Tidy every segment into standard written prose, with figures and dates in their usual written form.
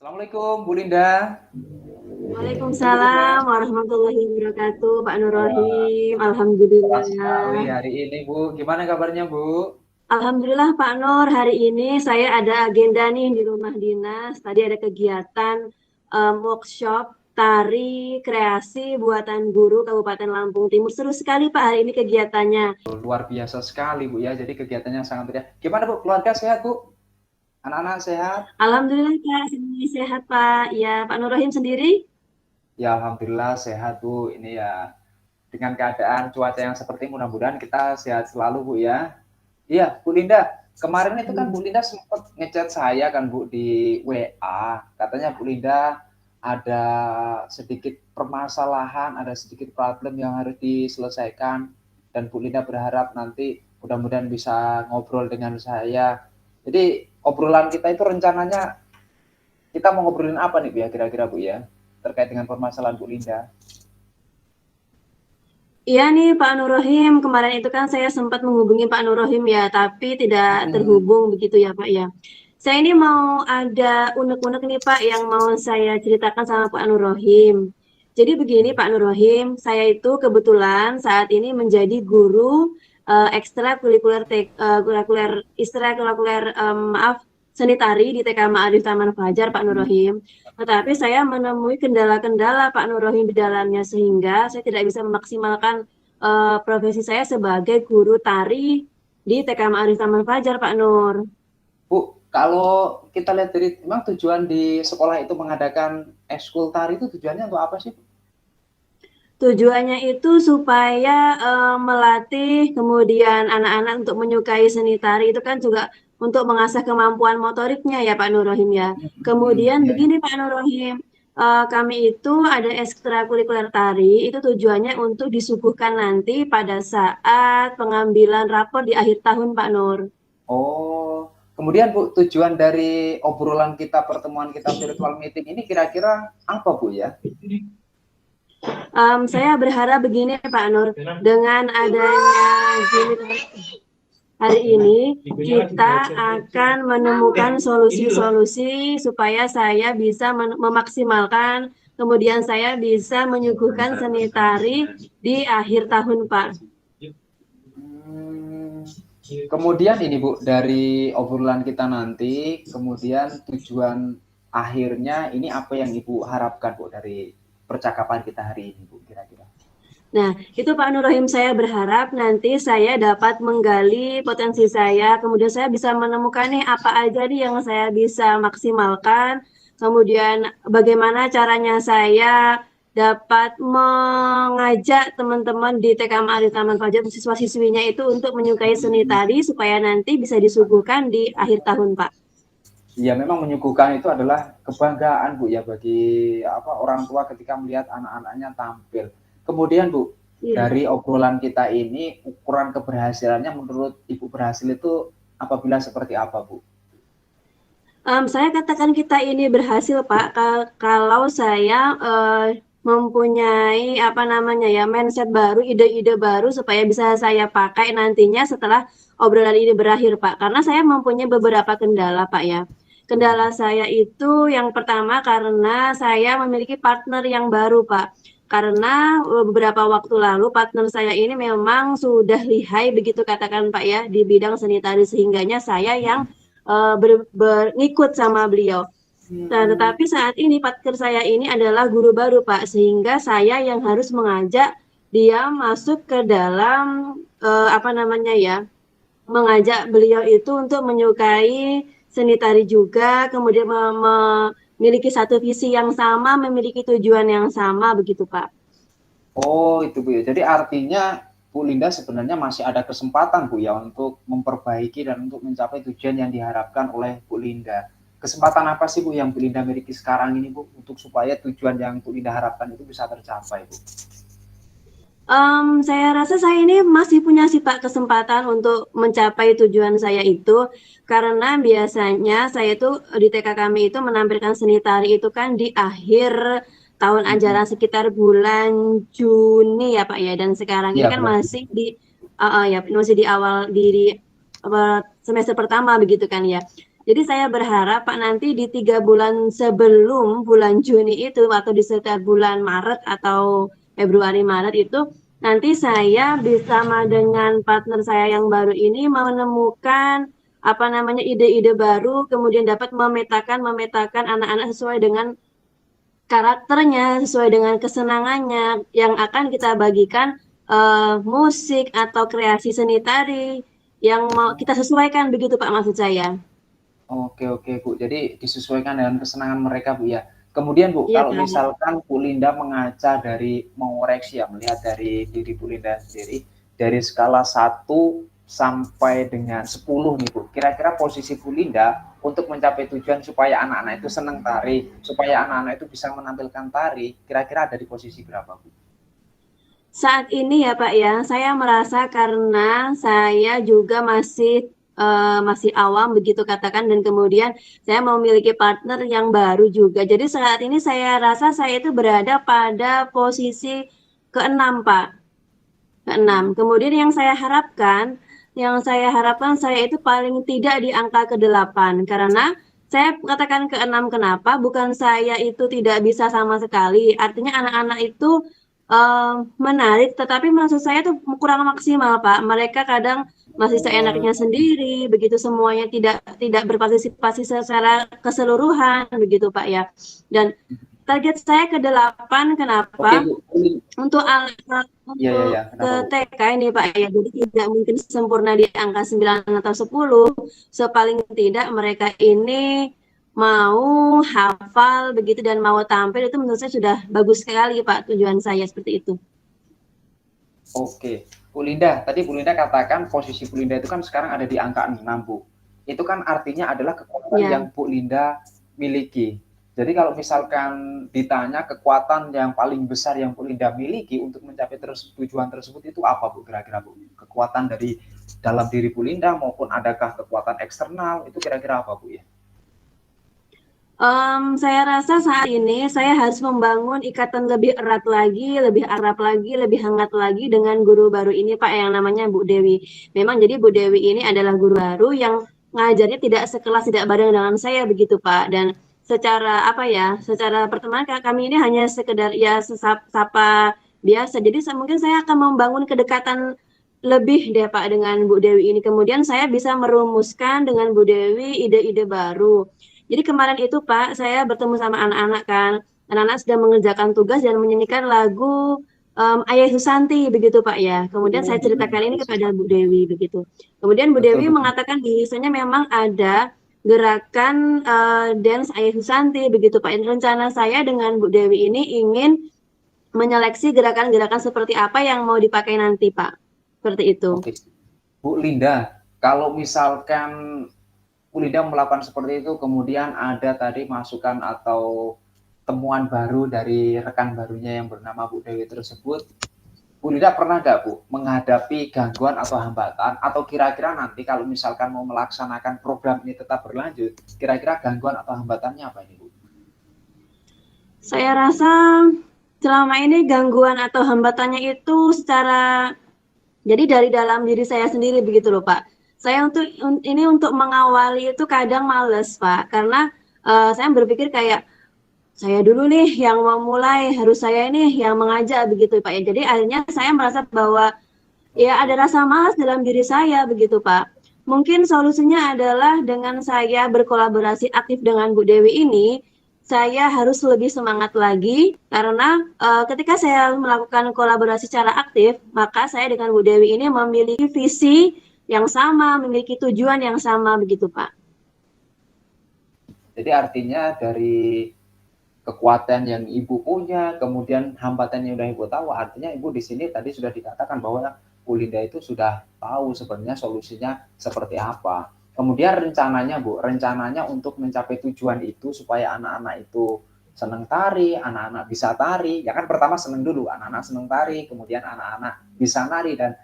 Assalamualaikum Bu Linda. Halo Bu Linda. Waalaikumsalam warahmatullahi wabarakatuh, Pak Nur Wah, Rohim. cerah sekali Alhamdulillah. hari ini Bu. Gimana kabarnya Bu? Alhamdulillah Pak Nur, hari ini saya ada agenda nih di rumah dinas. Tadi ada kegiatan workshop tari kreasi buatan guru Kabupaten Lampung Timur. Seru sekali Pak hari ini kegiatannya. Luar biasa sekali Bu ya. Jadi kegiatannya sangat meriah. Gimana Bu? Keluarga sehat Bu? Anak-anak sehat? Alhamdulillah Kak, semuanya sehat Pak. Ya, Pak Nur Rohim sendiri? Ya Alhamdulillah sehat Bu. Ini ya dengan keadaan cuaca yang seperti mudah-mudahan kita sehat selalu Bu ya. Iya Bu Linda. Kemarin itu kan Bu Linda sempat ngechat saya kan Bu di WA. Katanya Bu Linda ada sedikit permasalahan, ada sedikit problem yang harus diselesaikan dan Bu Linda berharap nanti mudah-mudahan bisa ngobrol dengan saya. Jadi obrolan kita itu rencananya kita mau ngobrolin apa nih Bu ya kira-kira Bu ya terkait dengan permasalahan Bu Linda. Iya nih Pak Nur Rohim, kemarin itu kan saya sempat menghubungi Pak Nur Rohim ya, tapi tidak terhubung begitu ya Pak ya. Saya ini mau ada unek-unek nih Pak yang mau saya ceritakan sama Pak Nur Rohim. Jadi begini Pak Nur Rohim, saya itu kebetulan saat ini menjadi guru ekstrakurikuler maaf, seni tari di TK Ma'arif Taman Fajar Pak Nur Rohim. Tetapi saya menemui kendala-kendala Pak Nur Rohim di dalamnya sehingga saya tidak bisa memaksimalkan profesi saya sebagai guru tari di TK Ma'arif Taman Fajar Pak Nur. Bu, kalau kita lihat dari memang tujuan di sekolah itu mengadakan ekskul tari itu tujuannya untuk apa sih? Tujuannya itu supaya melatih kemudian anak-anak untuk menyukai seni tari itu kan juga untuk mengasah kemampuan motoriknya ya Pak Nur Rohim ya. Kemudian Ya. begini Pak Nur Rohim, kami itu ada ekstrakurikuler tari itu tujuannya untuk disuguhkan nanti pada saat pengambilan rapor di akhir tahun Pak Nur. Oh, kemudian Bu, tujuan dari obrolan kita, pertemuan kita virtual meeting ini kira-kira apa Bu ya? Saya berharap begini Pak Nur, dengan adanya Gini hari ini kita akan menemukan solusi-solusi supaya saya bisa memaksimalkan, kemudian saya bisa menyuguhkan seni tari di akhir tahun, Pak. Kemudian ini Bu, dari obrolan kita nanti, kemudian tujuan akhirnya ini apa yang Ibu harapkan Bu dari percakapan kita hari ini Bu kira-kira? Nah, itu Pak Nur Rohim, saya berharap nanti saya dapat menggali potensi saya, kemudian saya bisa menemukan nih apa aja nih yang saya bisa maksimalkan, kemudian bagaimana caranya saya dapat mengajak teman-teman di TK Ma'arif Taman Fajar, siswa-siswinya itu untuk menyukai seni tari supaya nanti bisa disuguhkan di akhir tahun, Pak. Ya memang menyuguhkan itu adalah kebanggaan Bu ya bagi apa orang tua ketika melihat anak-anaknya tampil. Kemudian Bu, Iya. dari obrolan kita ini ukuran keberhasilannya menurut Ibu berhasil itu apabila seperti apa Bu? Saya katakan kita ini berhasil Pak kalau saya mempunyai apa namanya ya mindset baru, ide-ide baru supaya bisa saya pakai nantinya setelah obrolan ini berakhir Pak. Karena saya mempunyai beberapa kendala Pak ya. Kendala saya itu yang pertama karena saya memiliki partner yang baru Pak. Karena beberapa waktu lalu partner saya ini memang sudah lihai begitu katakan Pak ya di bidang seni tari sehingganya saya yang ngikut sama beliau. Nah, tetapi saat ini partner saya ini adalah guru baru, Pak, sehingga saya yang harus mengajak dia masuk ke dalam apa namanya ya, mengajak beliau itu untuk menyukai seni tari juga, kemudian memiliki satu visi yang sama, memiliki tujuan yang sama, begitu, Pak. Oh itu Bu ya. Jadi artinya Bu Linda sebenarnya masih ada kesempatan Bu ya untuk memperbaiki dan untuk mencapai tujuan yang diharapkan oleh Bu Linda. Kesempatan apa sih Bu yang Bu Linda miliki sekarang ini Bu untuk supaya tujuan yang Bu Linda harapkan itu bisa tercapai Bu? Saya rasa saya ini masih punya sih Pak kesempatan untuk mencapai tujuan saya itu karena biasanya saya itu di TK kami itu menampilkan seni tari itu kan di akhir tahun ajaran sekitar bulan Juni ya Pak ya, dan sekarang ini Iya kan bulan masih di ya masih di awal di semester pertama begitu kan ya. Jadi saya berharap Pak nanti di 3 bulan sebelum bulan Juni itu atau di sekitar bulan Maret atau Februari Maret itu nanti saya bersama dengan partner saya yang baru ini menemukan apa namanya ide-ide baru, kemudian dapat memetakan anak-anak sesuai dengan karakternya, sesuai dengan kesenangannya yang akan kita bagikan musik atau kreasi seni tari yang mau kita sesuaikan begitu Pak maksud saya. Oke, oke, Bu. Jadi disesuaikan dengan kesenangan mereka, Bu, ya. Kemudian, Bu, Iya kalau Pak. misalkan Bu Linda mengaca dari mengoreksi ya, melihat dari diri Bu Linda sendiri, dari skala 1 sampai dengan 10 nih, Bu. Kira-kira posisi Bu Linda untuk mencapai tujuan supaya anak-anak itu senang tari, supaya anak-anak itu bisa menampilkan tari, kira-kira ada di posisi berapa, Bu? Saat ini ya Pak ya, saya merasa karena saya juga masih awam begitu katakan dan kemudian saya memiliki partner yang baru juga. Jadi saat ini saya rasa saya itu berada pada posisi ke-6 Pak, ke-6. Kemudian yang saya harapkan saya itu paling tidak di angka ke-8 karena saya katakan ke-6 kenapa? Bukan saya itu tidak bisa sama sekali. Artinya anak-anak itu menarik, tetapi maksud saya tuh kurang maksimal, Pak. Mereka kadang masih seenaknya sendiri, begitu semuanya tidak tidak berpartisipasi secara keseluruhan, begitu, Pak ya. Dan target saya ke-8 Oke, kenapa? Bu. Untuk anak Iya, iya, untuk iya. ke Kenapa, Bu? TK ini Pak ya, jadi tidak mungkin sempurna di angka 9 atau 10, sepaling tidak mereka ini mau hafal begitu dan mau tampil itu menurut saya sudah bagus sekali Pak, tujuan saya seperti itu. Oke, Bu Linda, tadi Bu Linda katakan posisi Bu Linda itu kan sekarang ada di angka 6, Bu. Itu kan artinya adalah kekuatan Ya. yang Bu Linda miliki. Jadi kalau misalkan ditanya kekuatan yang paling besar yang Bu Linda miliki untuk mencapai tujuan tersebut itu apa, Bu? Kira-kira, Bu? Kekuatan dari dalam diri Bu Linda maupun adakah kekuatan eksternal? Itu kira-kira apa, Bu ya? Saya rasa saat ini saya harus membangun ikatan lebih erat lagi, lebih akrab lagi, lebih hangat lagi dengan guru baru ini Pak yang namanya Bu Dewi. Memang jadi Bu Dewi ini adalah guru baru yang ngajarnya tidak sekelas, tidak bareng dengan saya begitu Pak. Dan secara apa ya, secara pertemanan kami ini hanya sekedar ya sapa biasa. Jadi mungkin saya akan membangun kedekatan lebih deh Pak dengan Bu Dewi ini. Kemudian saya bisa merumuskan dengan Bu Dewi ide-ide baru. Jadi kemarin itu Pak, saya bertemu sama anak-anak kan. Anak-anak sedang mengerjakan tugas dan menyanyikan lagu Ayah Susanti begitu Pak ya. Kemudian saya ceritakan ini kepada Bu Dewi begitu. Kemudian Bu Betul, Dewi betul. mengatakan bahwasanya memang ada gerakan dance Ayah Susanti begitu Pak. Dan rencana saya dengan Bu Dewi ini ingin menyeleksi gerakan-gerakan seperti apa yang mau dipakai nanti Pak. Seperti itu. Oke. Bu Linda, kalau misalkan Bu Linda melakukan seperti itu, kemudian ada tadi masukan atau temuan baru dari rekan barunya yang bernama Bu Dewi tersebut, Bu Linda pernah nggak, Bu, menghadapi gangguan atau hambatan, atau kira-kira nanti kalau misalkan mau melaksanakan program ini tetap berlanjut, kira-kira gangguan atau hambatannya apa ini, Bu? Saya rasa selama ini gangguan atau hambatannya itu jadi dari dalam diri saya sendiri begitu loh Pak. Saya untuk mengawali itu kadang males Pak, karena saya berpikir kayak saya dulu nih yang mau mulai, harus saya ini yang mengajak begitu Pak ya. Jadi akhirnya saya merasa bahwa ya ada rasa malas dalam diri saya begitu Pak. Mungkin solusinya adalah dengan saya berkolaborasi aktif dengan Bu Dewi ini, saya harus lebih semangat lagi karena ketika saya melakukan kolaborasi secara aktif, maka saya dengan Bu Dewi ini memiliki visi yang sama, memiliki tujuan yang sama begitu Pak. Jadi artinya dari kekuatan yang Ibu punya, kemudian hambatan yang udah Ibu tahu, artinya Ibu di sini tadi sudah dikatakan bahwa Bu Linda itu sudah tahu sebenarnya solusinya seperti apa. Kemudian rencananya, Bu, rencananya untuk mencapai tujuan itu supaya anak-anak itu senang tari, anak-anak bisa tari, ya kan pertama senang dulu, anak-anak senang tari, kemudian anak-anak bisa nari, dan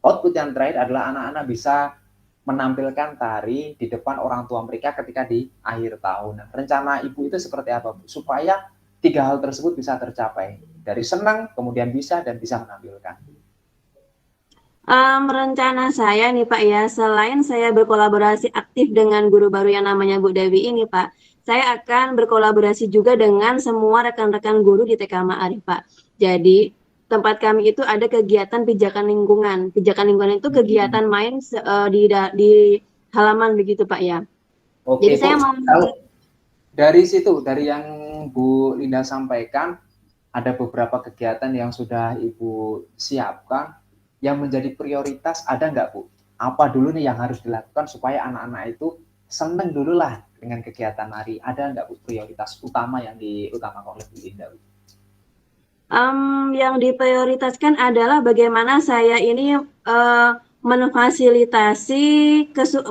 output yang terakhir adalah anak-anak bisa menampilkan tari di depan orang tua mereka ketika di akhir tahun. Nah, rencana Ibu itu seperti apa, Bu? Supaya 3 hal tersebut bisa tercapai. Dari senang, kemudian bisa, dan bisa menampilkan. Rencana saya nih Pak ya, selain saya berkolaborasi aktif dengan guru baru yang namanya Bu Dewi ini Pak, saya akan berkolaborasi juga dengan semua rekan-rekan guru di TK Ma'arif Pak. Jadi tempat kami itu ada kegiatan pijakan lingkungan. Pijakan lingkungan itu kegiatan main di halaman begitu Pak ya. Oke Jadi Bu, saya mau kalau dari situ, dari yang Bu Linda sampaikan, ada beberapa kegiatan yang sudah Ibu siapkan yang menjadi prioritas, ada nggak Bu? Apa dulu nih yang harus dilakukan supaya anak-anak itu seneng dulu lah dengan kegiatan nari? Ada nggak Bu prioritas utama yang diutamakan oleh Bu Linda? Yang diprioritaskan adalah bagaimana saya ini memfasilitasi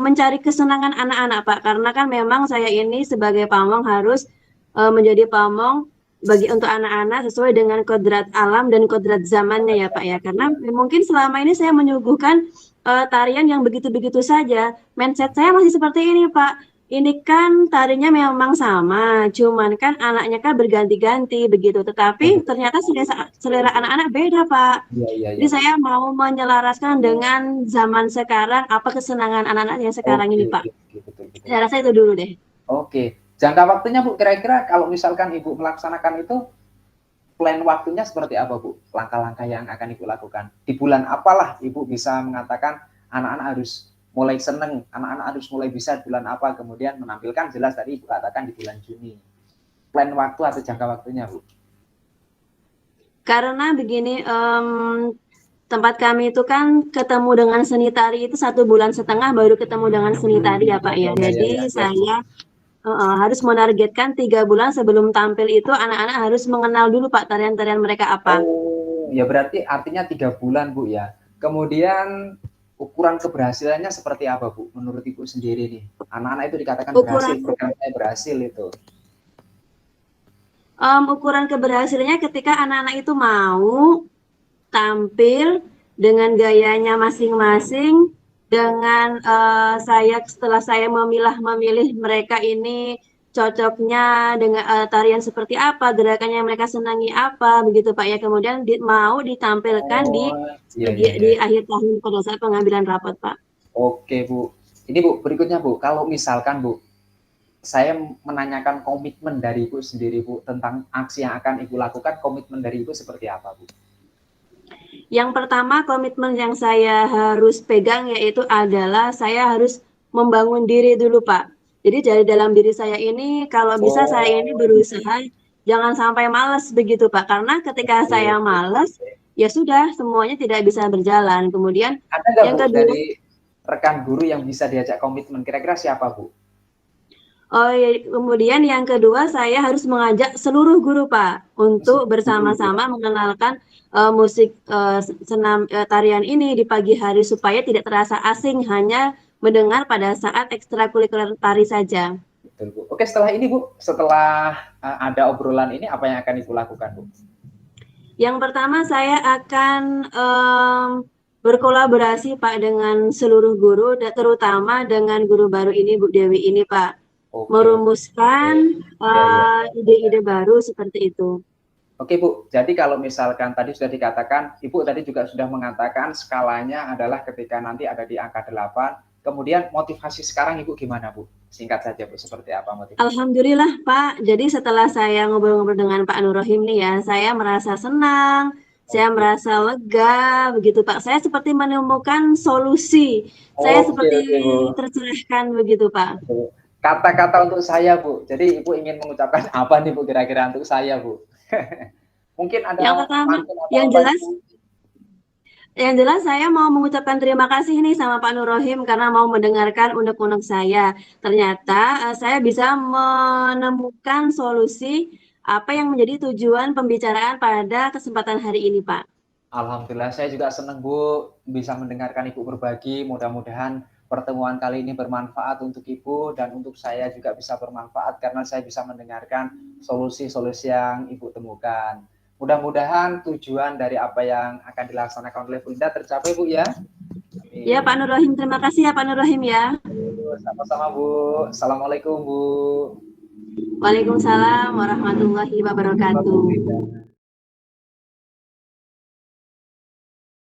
mencari kesenangan anak-anak Pak, karena kan memang saya ini sebagai pamong harus menjadi pamong untuk anak-anak sesuai dengan kodrat alam dan kodrat zamannya ya Pak ya, karena mungkin selama ini saya menyuguhkan tarian yang begitu-begitu saja, mindset saya masih seperti ini Pak. Ini kan tarinya memang sama, cuman kan anaknya kan berganti-ganti begitu. Tetapi ternyata selera anak-anak beda, Pak. Iya, iya, Jadi iya. saya mau menyelaraskan dengan zaman sekarang, apa kesenangan anak-anak yang sekarang Oke, ini, Pak. oke, oke, betul, betul. Saya rasa itu dulu deh. Oke, jangka waktunya Bu, kira-kira kalau misalkan Ibu melaksanakan itu, plan waktunya seperti apa Bu? Langkah-langkah yang akan Ibu lakukan? Di bulan apalah Ibu bisa mengatakan anak-anak harus mulai seneng, anak-anak harus mulai bisa di bulan apa, kemudian menampilkan jelas tadi Ibu katakan di bulan Juni. Plan waktu atau jangka waktunya Bu? Karena begini, tempat kami itu kan ketemu dengan seni tari itu 1,5 bulan baru ketemu dengan seni tari ya Pak ya. Ya, ya, Jadi ya, ya. saya harus menargetkan 3 bulan sebelum tampil itu anak-anak harus mengenal dulu Pak tarian-tarian mereka apa. Oh, ya berarti artinya 3 bulan Bu ya. Kemudian ukuran keberhasilannya seperti apa Bu? Menurut Ibu sendiri nih, anak-anak itu dikatakan berhasil, Ukuran program saya berhasil itu. ukuran keberhasilannya ketika anak-anak itu mau tampil dengan gayanya masing-masing, dengan setelah saya memilih mereka ini cocoknya dengan tarian seperti apa, gerakannya mereka senangi apa, begitu Pak ya. Kemudian mau ditampilkan Oh, iya, iya, iya. di akhir tahun pada saat pengambilan rapot Pak. Oke Bu. Ini Bu, berikutnya Bu, kalau misalkan Bu, saya menanyakan komitmen dari Ibu sendiri Bu tentang aksi yang akan Ibu lakukan, komitmen dari Ibu seperti apa Bu? Yang pertama komitmen yang saya harus pegang yaitu adalah saya harus membangun diri dulu Pak. Jadi dari dalam diri saya ini kalau bisa saya ini Oh, berusaha jangan sampai malas begitu Pak. Karena ketika oke, saya oke, malas oke. ya sudah semuanya tidak bisa berjalan. Kemudian Ada nggak yang Bu kedua, dari rekan guru yang bisa diajak komitmen? Kira-kira siapa Bu? oh ya, kemudian yang kedua saya harus mengajak seluruh guru Pak untuk Seluruh guru ya. bersama-sama mengenalkan musik senam tarian ini di pagi hari supaya tidak terasa asing hanya mendengar pada saat ekstrakurikuler tari saja. Betul Bu. Oke, setelah ini Bu, setelah ada obrolan ini apa yang akan Ibu lakukan Bu? Yang pertama saya akan berkolaborasi Pak dengan seluruh guru, terutama dengan guru baru ini Bu Dewi ini Pak, Oke, oke. merumuskan Ya, ya. ide-ide baru seperti itu. Oke Bu, jadi kalau misalkan tadi sudah dikatakan, Ibu tadi juga sudah mengatakan skalanya adalah ketika nanti ada di angka 8, kemudian motivasi sekarang Ibu gimana Bu? Singkat saja Bu, seperti apa motivasi? Alhamdulillah Pak, jadi setelah saya ngobrol-ngobrol dengan Pak Nur Rohim nih ya, saya merasa senang, saya Oke, merasa lega, begitu Pak. Saya seperti menemukan solusi, saya oke, seperti oke Bu. tercerahkan begitu Pak. Kata-kata untuk saya Bu, jadi Ibu ingin mengucapkan apa nih Bu kira-kira untuk saya Bu? Mungkin Yang ada pertama, pantun atau yang apa jelas gitu? Yang jelas saya mau mengucapkan terima kasih nih sama Pak Nur Rohim karena mau mendengarkan unek-unek saya. Ternyata saya bisa menemukan solusi apa yang menjadi tujuan pembicaraan pada kesempatan hari ini, Pak. Alhamdulillah saya juga senang Bu bisa mendengarkan Ibu berbagi. Mudah-mudahan pertemuan kali ini bermanfaat untuk Ibu dan untuk saya juga bisa bermanfaat karena saya bisa mendengarkan solusi-solusi yang Ibu temukan. Mudah-mudahan tujuan dari apa yang akan dilaksanakan oleh Bu Linda tercapai Bu ya. Ya Pak Amin. Nur Rohim, terima kasih ya Pak Nur Rohim ya. Sama-sama Bu. Assalamualaikum Bu. Waalaikumsalam warahmatullahi wabarakatuh.